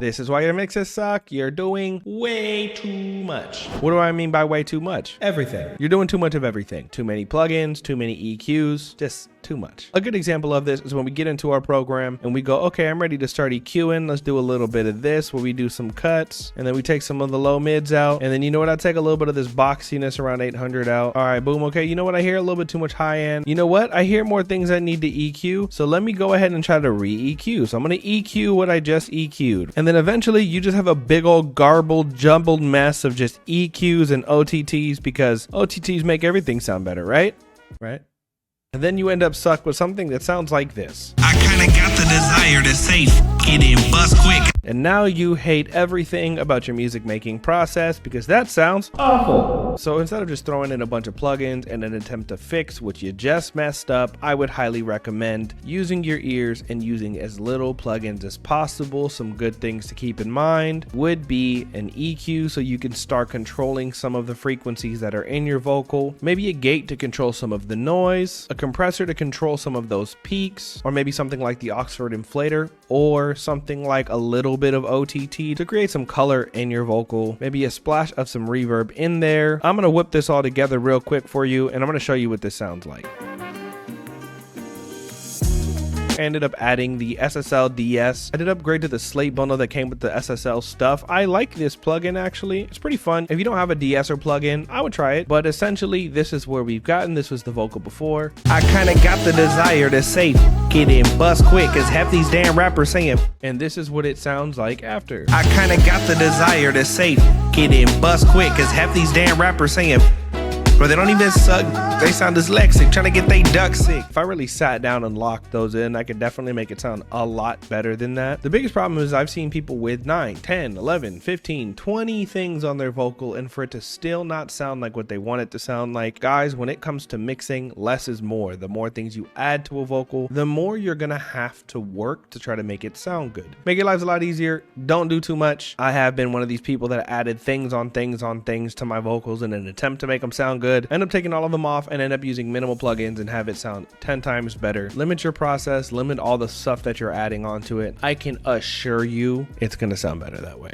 This is why your mixes suck. You're doing way too much. What do I mean by way too much? Everything. You're doing too much of everything. Too many plugins, too many EQs, just too much. A good example of this is when we get into our program and we go, okay, I'm ready to start EQing. Let's do a little bit of this where we do some cuts and then we take some of the low mids out. And then you know what? I take a little bit of this boxiness around 800 out. All right, boom. Okay, you know what? I hear a little bit too much high end. You know what? I hear more things I need to EQ. So let me go ahead and try to re-EQ. So I'm going to EQ what I just EQ'd. And then eventually you just have a big old garbled, jumbled mess of just EQs and OTTs because OTTs make everything sound better, right? Right? And then you end up stuck with something that sounds like this. I kinda got the desire to say it and bust quick. And now you hate everything about your music making process because that sounds awful. So instead of just throwing in a bunch of plugins in an attempt to fix what you just messed up, I would highly recommend using your ears and using as little plugins as possible. Some good things to keep in mind would be an EQ so you can start controlling some of the frequencies that are in your vocal, maybe a gate to control some of the noise, a compressor to control some of those peaks, or maybe something like the Oxford Inflator, or something like a little bit of OTT to create some color in your vocal, maybe a splash of some reverb in there. I'm gonna whip this all together real quick for you and I'm gonna show you what this sounds like. I ended up adding the SSL DS. I did upgrade to the Slate bundle that came with the SSL stuff. I like this plugin actually. It's pretty fun. If you don't have a de-esser plugin, I would try it. But essentially, this is where we've gotten. This was the vocal before. I kinda got the desire to say it and bust quick as half these damn rappers saying. And this is what it sounds like after. I kinda got the desire to say it and bust quick as half these damn rappers saying. Bro, they don't even suck. They sound dyslexic, trying to get they duck sick. If I really sat down and locked those in, I could definitely make it sound a lot better than that. The biggest problem is I've seen people with 9, 10, 11, 15, 20 things on their vocal and for it to still not sound like what they want it to sound like. Guys, when it comes to mixing, less is more. The more things you add to a vocal, the more you're gonna have to work to try to make it sound good. Make your lives a lot easier. Don't do too much. I have been one of these people that added things on things on things to my vocals in an attempt to make them sound good. End up taking all of them off and end up using minimal plugins and have it sound 10 times better. Limit your process, limit all the stuff that you're adding onto it. I can assure you it's gonna sound better that way.